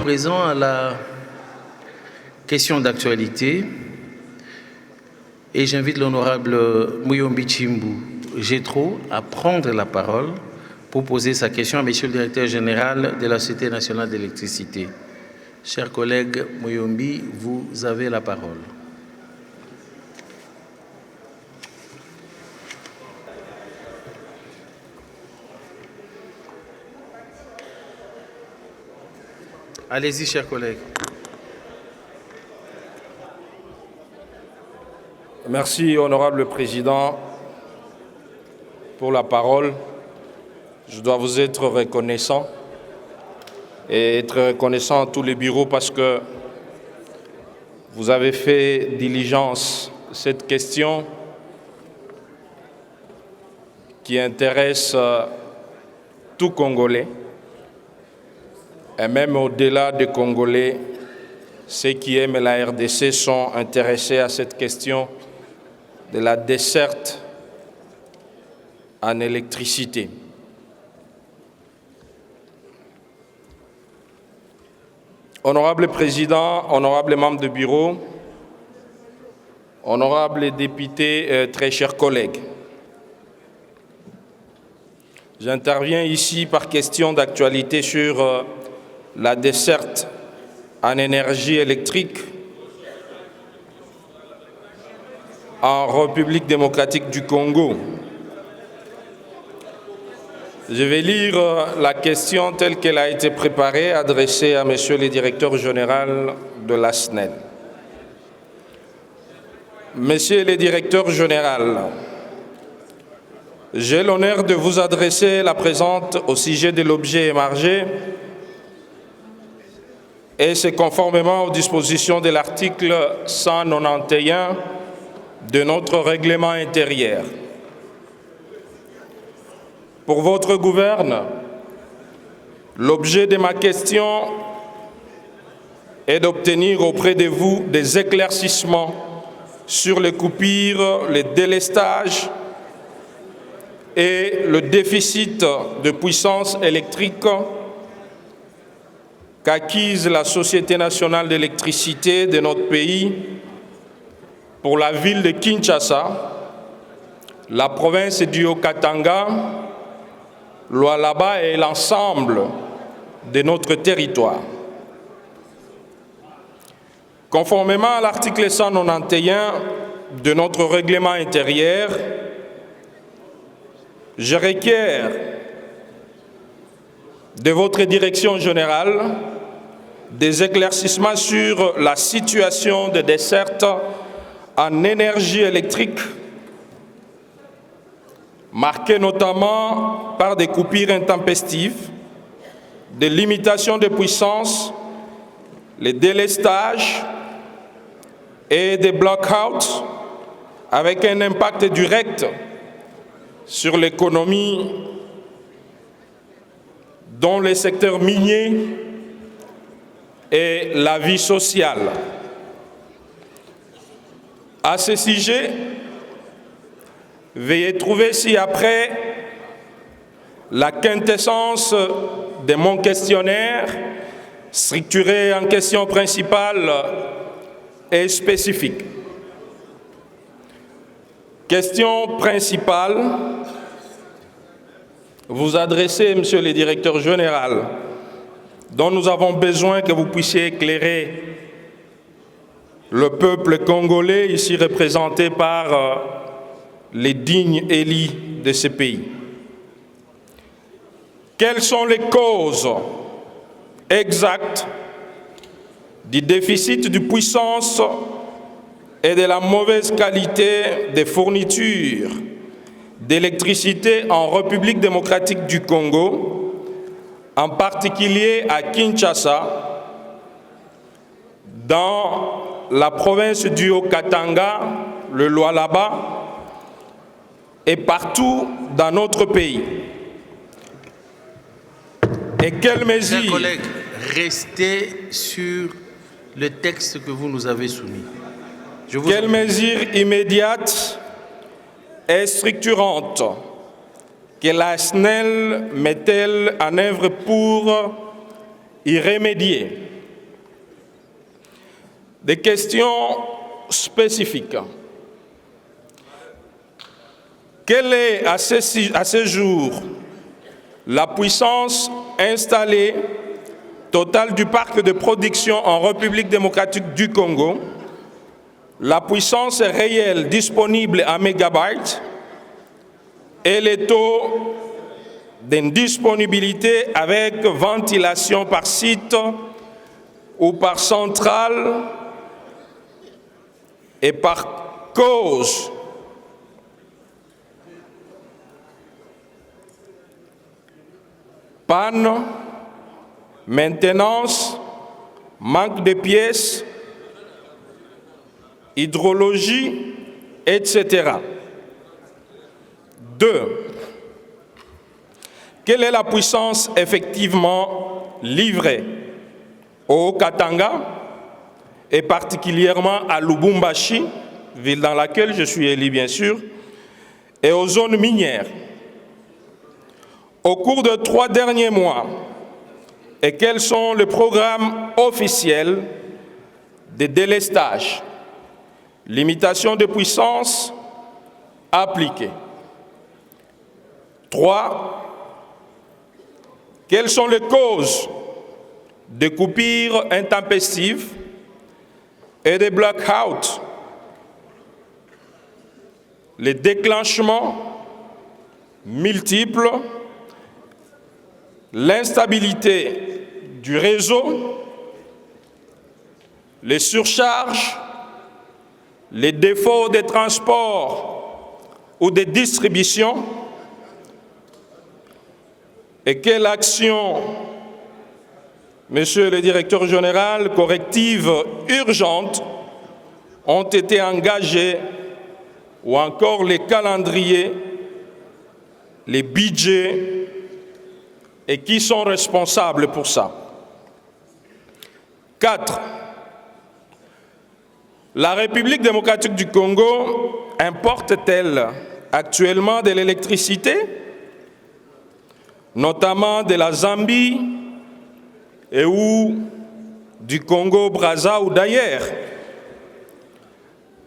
présent à la question d'actualité et j'invite l'honorable Muyombi Chimbu Gétro à prendre la parole pour poser sa question à Monsieur le Directeur général de la Société nationale d'électricité. Chers collègues, Muyombi, vous avez la parole. Allez-y, chers collègues. Merci, honorable président, pour la parole. Je dois vous être reconnaissant et être reconnaissant à tous les bureaux parce que vous avez fait diligence cette question qui intéresse tout Congolais. Et même au-delà des Congolais, ceux qui aiment la RDC sont intéressés à cette question de la desserte en électricité. Honorable Président, honorables membres de bureau, honorables députés, très chers collègues, j'interviens ici par question d'actualité sur la desserte en énergie électrique en République démocratique du Congo. Je vais lire la question telle qu'elle a été préparée, adressée à Monsieur le Directeur général de la SNEL. Monsieur le Directeur général, j'ai l'honneur de vous adresser la présente au sujet de l'objet émargé et c'est conformément aux dispositions de l'article 191 de notre règlement intérieur. Pour votre gouverne, l'objet de ma question est d'obtenir auprès de vous des éclaircissements sur les coupures, les délestages et le déficit de puissance électrique qu'acquise la Société nationale d'électricité de notre pays pour la ville de Kinshasa, la province du Haut-Katanga, Lualaba et l'ensemble de notre territoire. Conformément à l'article 191 de notre règlement intérieur, je requiers de votre direction générale des éclaircissements sur la situation de desserte en énergie électrique, marquée notamment par des coupures intempestives, des limitations de puissance, les délestages et des blackouts avec un impact direct sur l'économie dans les secteurs miniers et la vie sociale. À ce sujet, veuillez trouver ci-après la quintessence de mon questionnaire, structuré en questions principales et spécifiques. Question principale, vous adressez, Monsieur le Directeur général, dont nous avons besoin que vous puissiez éclairer le peuple congolais, ici représenté par les dignes élus de ce pays. Quelles sont les causes exactes du déficit de puissance et de la mauvaise qualité des fournitures d'électricité en République démocratique du Congo, en particulier à Kinshasa, dans la province du Haut-Katanga, le Lualaba, et partout dans notre pays. Et quelles mesures... Chers collègues, restez sur le texte que vous nous avez soumis. Quelles mesures immédiates et structurantes que la SNEL met-elle en œuvre pour y remédier? Des questions spécifiques. Quelle est à ce jour la puissance installée totale du parc de production en République démocratique du Congo, la puissance réelle disponible en mégabytes et les taux d'indisponibilité avec ventilation par site ou par centrale et par cause. Panne, maintenance, manque de pièces, hydrologie, etc. 2. Quelle est la puissance effectivement livrée au Katanga et particulièrement à Lubumbashi, ville dans laquelle je suis élu bien sûr, et aux zones minières au cours de 3 derniers mois, et quels sont les programmes officiels de délestage, limitation de puissance appliquée. 3. Quelles sont les causes de coupures intempestives et de blackouts, les déclenchements multiples, l'instabilité du réseau, les surcharges, les défauts de transport ou de distribution, et quelle action, Monsieur le Directeur général, correctives urgentes ont été engagées, ou encore les calendriers, les budgets, et qui sont responsables pour ça. 4. La République démocratique du Congo importe-t-elle actuellement de l'électricité, notamment de la Zambie et ou du Congo-Brazza ou d'ailleurs?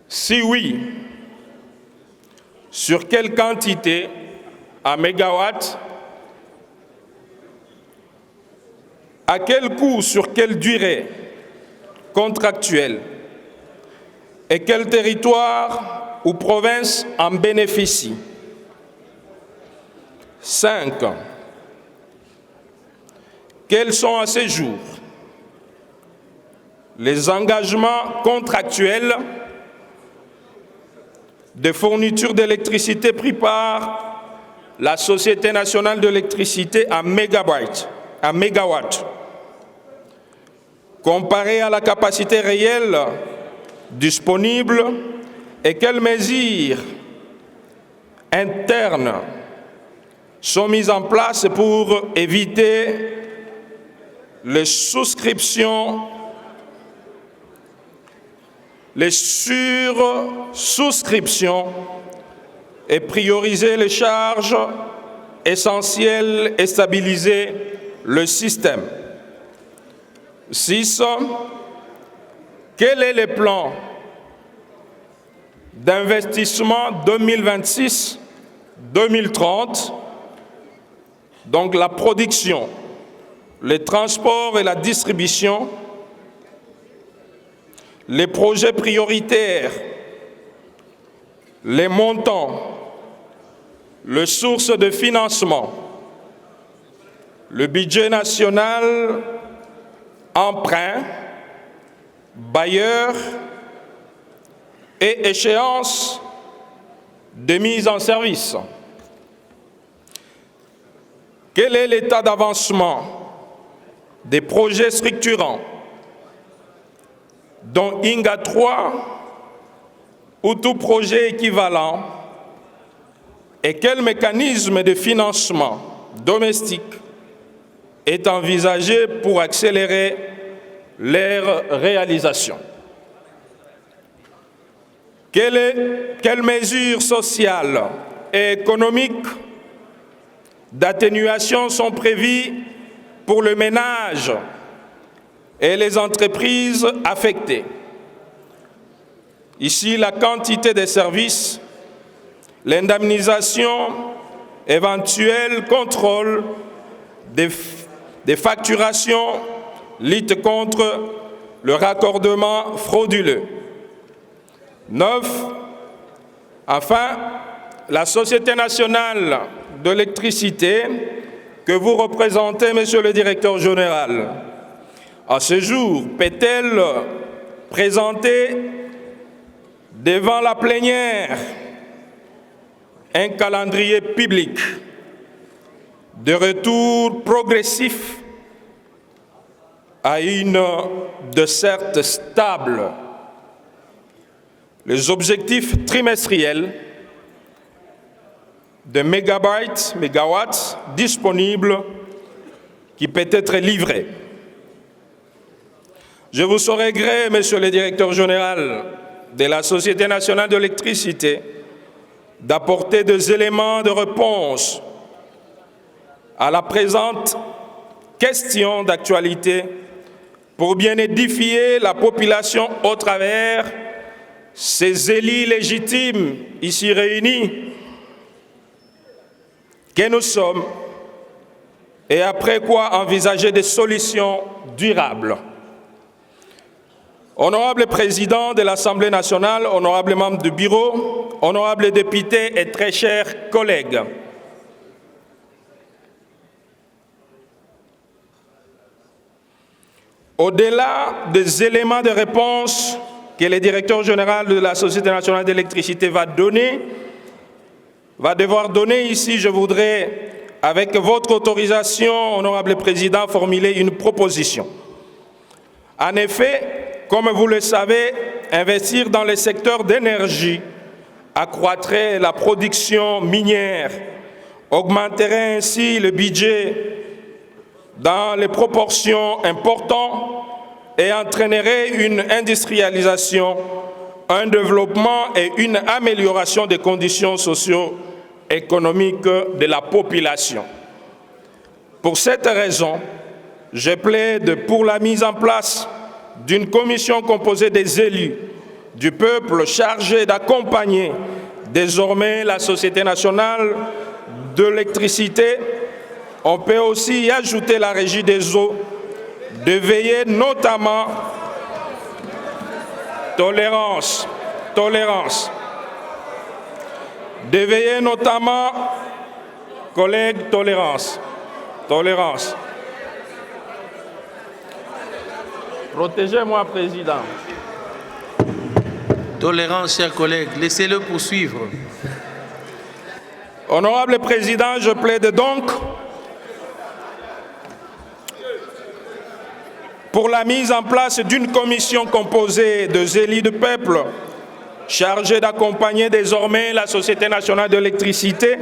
Si oui, sur quelle quantité en mégawatts? À quel coût, sur quelle durée contractuelle? Et quel territoire ou province en bénéficie? 5. Quels sont à ce jour les engagements contractuels de fourniture d'électricité pris par la Société nationale d'électricité en mégawatts, comparé à la capacité réelle disponible, et quelles mesures internes sont mises en place pour éviter les sursouscriptions et prioriser les charges essentielles et stabiliser le système. 6. Quel est le plan d'investissement 2026-2030, donc la production, les transports et la distribution, les projets prioritaires, les montants, les sources de financement, le budget national, emprunt, bailleurs et échéances de mise en service? Quel est l'état d'avancement des projets structurants, dont INGA 3 ou tout projet équivalent, et quel mécanisme de financement domestique est envisagé pour accélérer leur réalisation? Quelles mesures sociales et économiques d'atténuation sont prévues pour le ménage et les entreprises affectées? Ici, la quantité des services, l'indemnisation éventuelle, contrôle des facturations, lutte contre le raccordement frauduleux. 9. Enfin, la Société nationale de l'électricité que vous représentez, Monsieur le Directeur général, à ce jour, peut-elle présenter devant la plénière un calendrier public de retour progressif à une desserte stable, les objectifs trimestriels de mégawatts disponibles qui peut être livrés. Je vous saurai gré, Monsieur le Directeur général de la Société nationale de l'électricité, d'apporter des éléments de réponse à la présente question d'actualité pour bien édifier la population au travers ces élus légitimes ici réunis que nous sommes, et après quoi envisager des solutions durables. Honorable Président de l'Assemblée nationale, honorables membres du Bureau, honorables députés et très chers collègues, au-delà des éléments de réponse que le directeur général de la Société nationale d'électricité va devoir donner ici, je voudrais, avec votre autorisation, honorable Président, formuler une proposition. En effet, comme vous le savez, investir dans le secteur d'énergie accroîtrait la production minière, augmenterait ainsi le budget dans les proportions importantes et entraînerait une industrialisation, un développement et une amélioration des conditions socio-économiques de la population. Pour cette raison, je plaide pour la mise en place d'une commission composée des élus du peuple chargée d'accompagner désormais la Société nationale de l'électricité. On peut aussi y ajouter la Régie des eaux, de veiller notamment tolérance, de veiller notamment, collègues, tolérance. Protégez-moi, Président. Tolérance, chers collègues, laissez-le poursuivre. Honorable Président, je plaide donc pour la mise en place d'une commission composée de élus du peuple chargée d'accompagner désormais la Société nationale de l'électricité.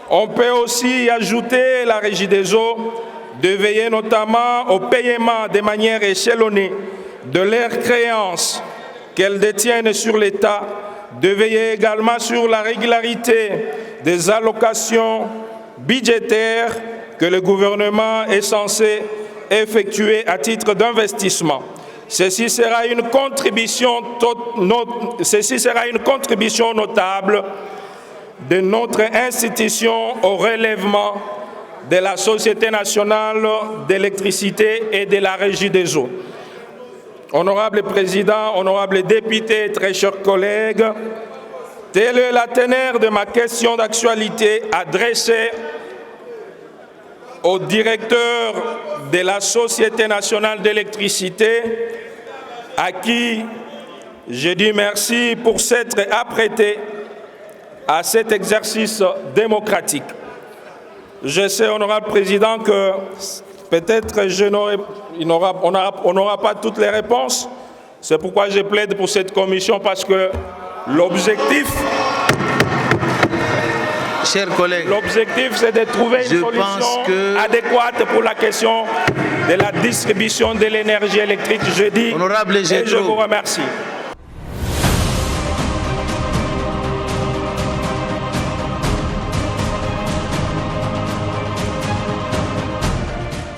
On peut aussi y ajouter la Régie des eaux, de veiller notamment au paiement de manière échelonnée de leurs créances qu'elles détiennent sur l'État, de veiller également sur la régularité des allocations budgétaires que le gouvernement est censé effectuer à titre d'investissement. Ceci sera une contribution notable de notre institution au relèvement de la Société nationale d'électricité et de la Régie des eaux. Honorable Président, honorables députés, très chers collègues, telle est la teneur de ma question d'actualité adressée au directeur de la Société nationale d'électricité, à qui je dis merci pour s'être apprêté à cet exercice démocratique. Je sais, honorable Président, que peut-être on n'aura pas toutes les réponses. C'est pourquoi je plaide pour cette commission, parce que l'objectif, chers collègues, c'est de trouver une solution adéquate pour la question de la distribution de l'énergie électrique jeudi. Honorable et je vous remercie.